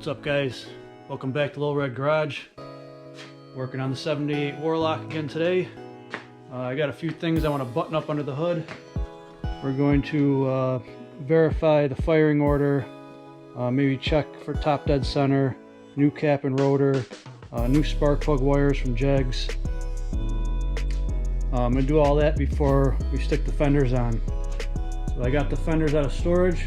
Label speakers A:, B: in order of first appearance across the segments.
A: What's up, guys? Welcome back to Little Red Garage. Working on the 78 Warlock again today. I got a few things I want to button up under the hood. We're going to verify the firing order, maybe check for top dead center, new cap and rotor, new spark plug wires from Jegs. I'm going to do all that before we stick the fenders on. So I got the fenders out of storage.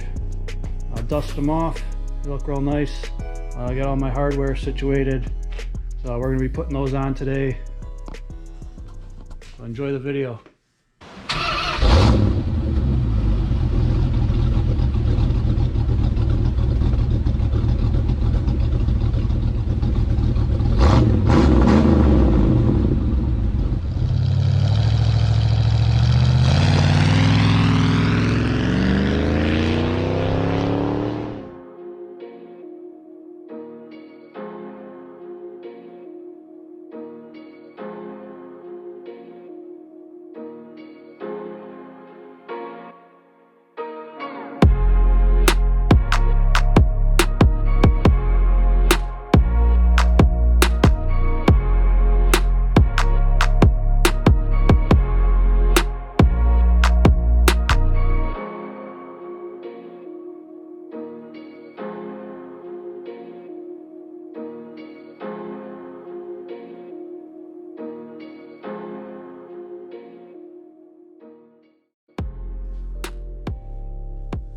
A: Dust them off. They look real nice. I got all my hardware situated. So we're going to be putting those on today. So enjoy the video.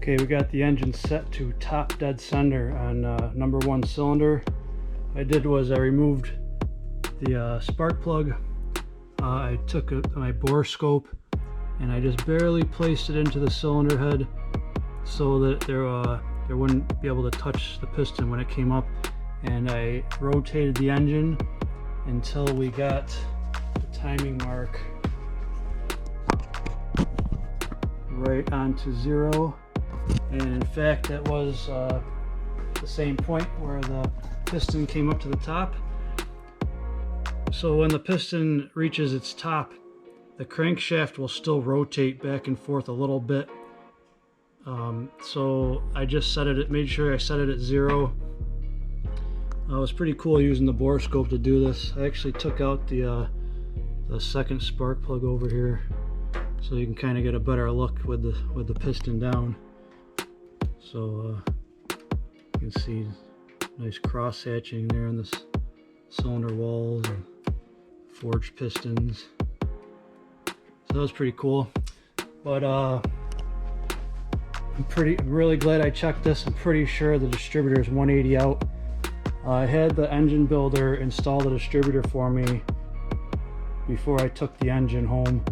A: Okay, we got the engine set to top dead center on number 1 cylinder. What I did was I removed the spark plug. I took my Borescope and I just barely placed it into the cylinder head so that there wouldn't be able to touch the piston when it came up. And I rotated the engine until we got the timing mark right onto 0. And in fact, that was the same point where the piston came up to the top. So when the piston reaches its top, the crankshaft will still rotate back and forth a little bit. So I just made sure I set it at 0. It was pretty cool using the Borescope to do this. I actually took out the second spark plug over here, so you can kind of get a better look with the piston down. So you can see nice cross hatching there on this cylinder walls and forged pistons. So that was pretty cool. But I'm really glad I checked this. I'm pretty sure the distributor is 180 out. I had the engine builder install the distributor for me before I took the engine home.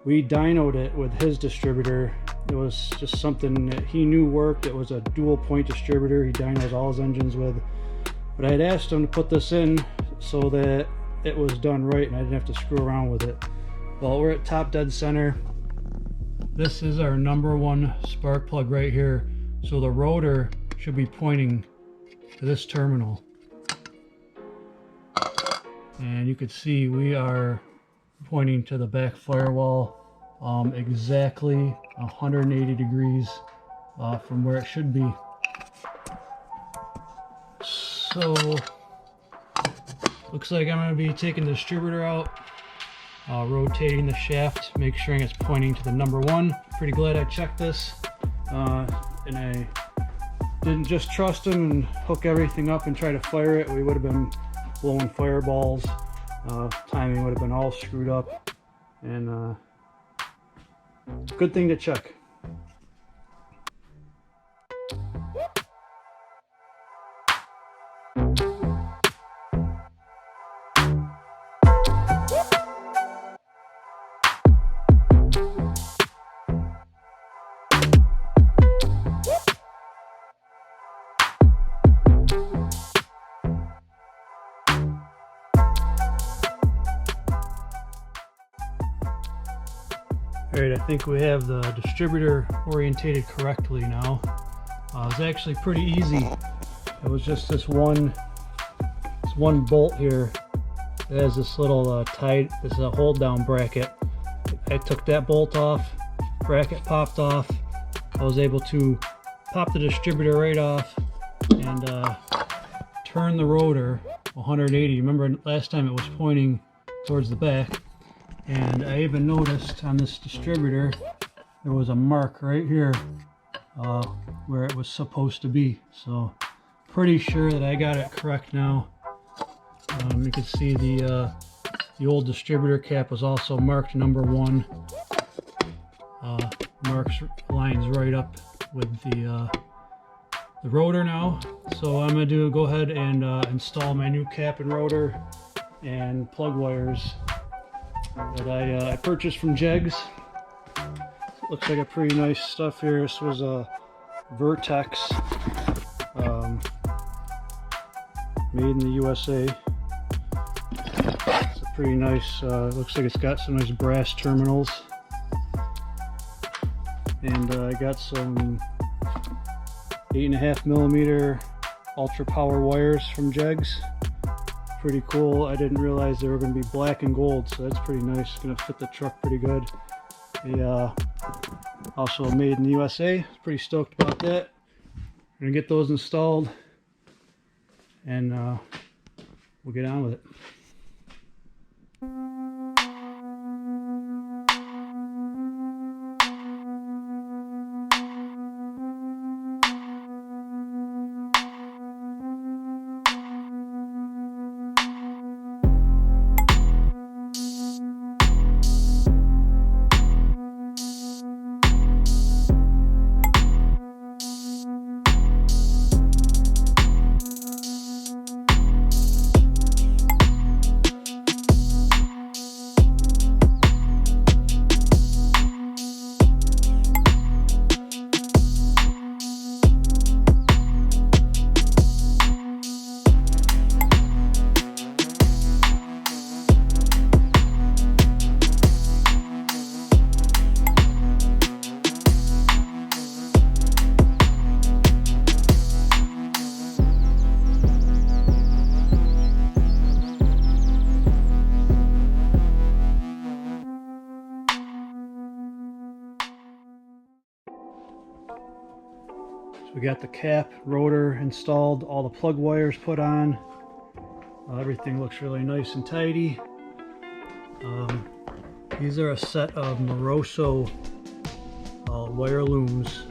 A: We dynoed it with his distributor. It was just something that he knew worked. It was a dual point distributor he dynos all his engines with. But I had asked him to put this in so that it was done right and I didn't have to screw around with it. Well, we're at top dead center. This is our number 1 spark plug right here. So the rotor should be pointing to this terminal. And you can see we are pointing to the back firewall, exactly 180 degrees from where it should be. So looks like I'm going to be taking the distributor out, rotating the shaft, make sure it's pointing to the number 1. Pretty glad I checked this, and I didn't just trust him and hook everything up and try to fire it. We would have been blowing fireballs. Timing would have been all screwed up, and good thing to check. Alright, I think we have the distributor orientated correctly now. It was actually pretty easy. It was just this one bolt here that has this little this is a hold down bracket. I took that bolt off, bracket popped off. I was able to pop the distributor right off and turn the rotor 180. Remember last time it was pointing towards the back, and I even noticed on this distributor there was a mark right here where it was supposed to be. So pretty sure that I got it correct now. You can see the old distributor cap was also marked number 1. Lines right up with the rotor now. So I'm going to go ahead and install my new cap and rotor and plug wires that I purchased from Jegs. Looks like a pretty nice stuff here. This was a Vertex, made in the USA. It's a pretty nice, looks like it's got some nice brass terminals. And I got some 8.5mm ultra power wires from Jegs. Pretty cool. I didn't realize they were going to be black and gold, so that's pretty nice. It's going to fit the truck pretty good. They also made in the USA. Pretty stoked about that. I'm going to get those installed, and we'll get on with it. We got the cap, rotor installed, all the plug wires put on. Everything looks really nice and tidy. These are a set of Moroso wire looms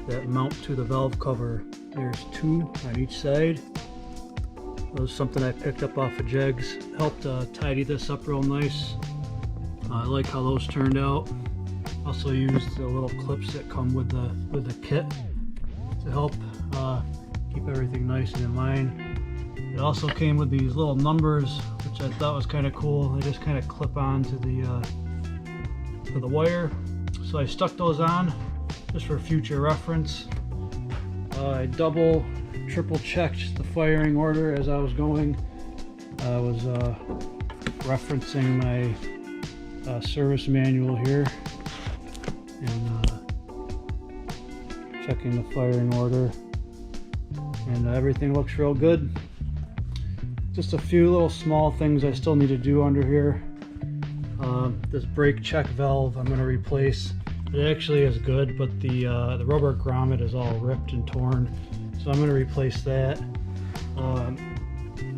A: that mount to the valve cover. There's 2 on each side. That was something I picked up off of Jegs. Helped tidy this up real nice. I like how those turned out. Also used the little clips that come with the kit to help keep everything nice and in line. It also came with these little numbers, which I thought was kind of cool. They just kind of clip on to the wire. So I stuck those on just for future reference. I triple checked the firing order as I was going. I was referencing my service manual here and checking the firing order, and everything looks real good. Just a few little small things I still need to do under here. This brake check valve I'm going to replace. It actually is good, but the rubber grommet is all ripped and torn, so I'm going to replace that.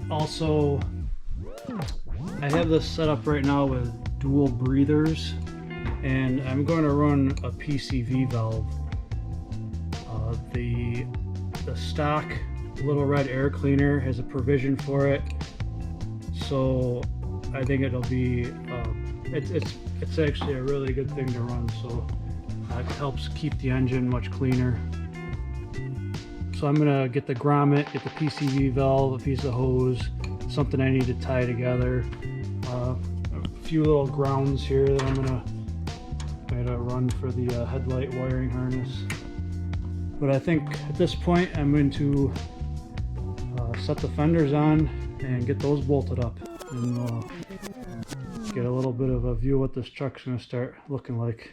A: Also, I have this set up right now with dual breathers, and I'm going to run a PCV valve. The stock little red air cleaner has a provision for it, so I think it'll be it's actually a really good thing to run. So it helps keep the engine much cleaner. So I'm gonna get the grommet, get the PCV valve, a piece of hose, something I need to tie together, a few little grounds here that I'm gonna run for the headlight wiring harness. But I think at this point I'm going to set the fenders on and get those bolted up, and we'll get a little bit of a view of what this truck's going to start looking like.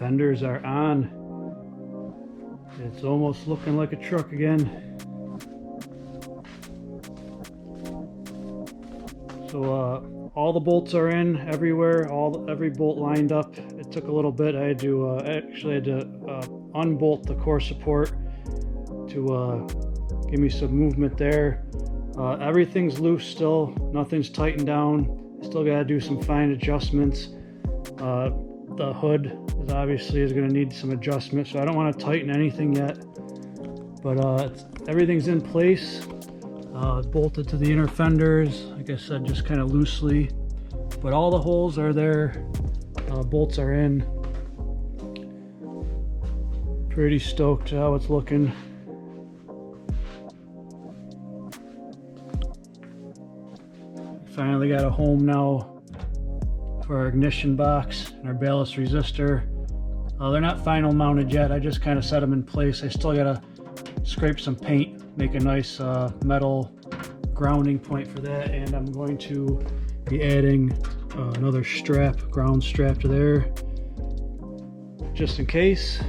A: fenders are on. It's almost looking like a truck again. So all the bolts are in everywhere, every bolt lined up. It took a little bit. I had to unbolt the core support to give me some movement there. Everything's loose still, nothing's tightened down. Still got to do some fine adjustments. The hood is going to need some adjustment, so I don't want to tighten anything yet. But everything's in place. Bolted to the inner fenders, like I said, just kind of loosely. But all the holes are there. Bolts are in. Pretty stoked how it's looking. Finally got a home now for our ignition box and our ballast resistor. They're not final mounted yet. I just kind of set them in place. I still gotta scrape some paint, make a nice metal grounding point for that, and I'm going to be adding another strap, ground strap to there, just in case.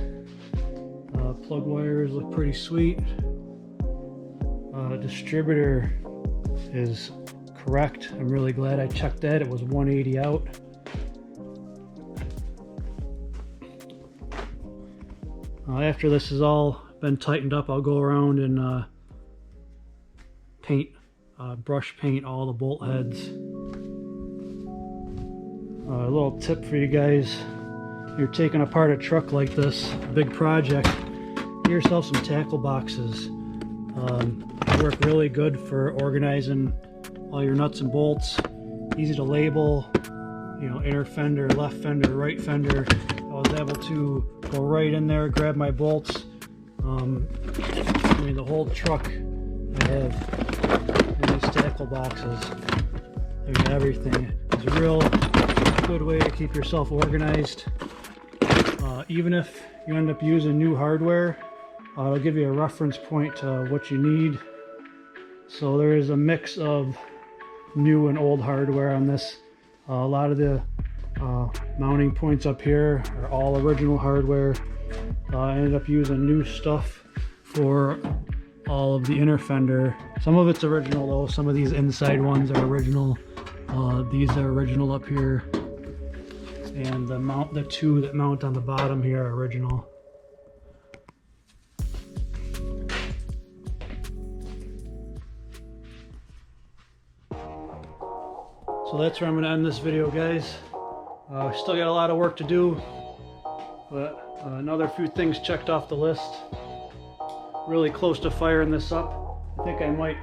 A: Plug wires look pretty sweet. Distributor is correct. I'm really glad I checked that. It was 180 out. After this is all been tightened up, I'll go around and brush paint all the bolt heads. A little tip for you guys: you're taking apart a truck like this, a big project, get yourself some tackle boxes. They work really good for organizing all your nuts and bolts. Easy to label, you know, inner fender, left fender, right fender. I was able to go right in there, grab my bolts. I mean, the whole truck I have in these tackle boxes. There's everything. It's a real good way to keep yourself organized. Even if you end up using new hardware, it'll give you a reference point to what you need. So there is a mix of new and old hardware on this. A lot of the mounting points up here are all original hardware. I ended up using new stuff for all of the inner fender. Some of it's original though. Some of these inside ones are original. These are original up here, and the two that mount on the bottom here are original. So that's where I'm going to end this video, guys. Still got a lot of work to do, but another few things checked off the list. Really close to firing this up. I think I might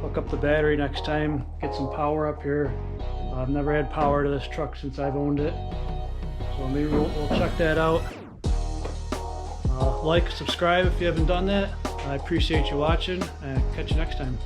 A: hook up the battery next time, get some power up here. I've never had power to this truck since I've owned it, so maybe we'll check that out. Like, subscribe if you haven't done that. I appreciate you watching, and catch you next time.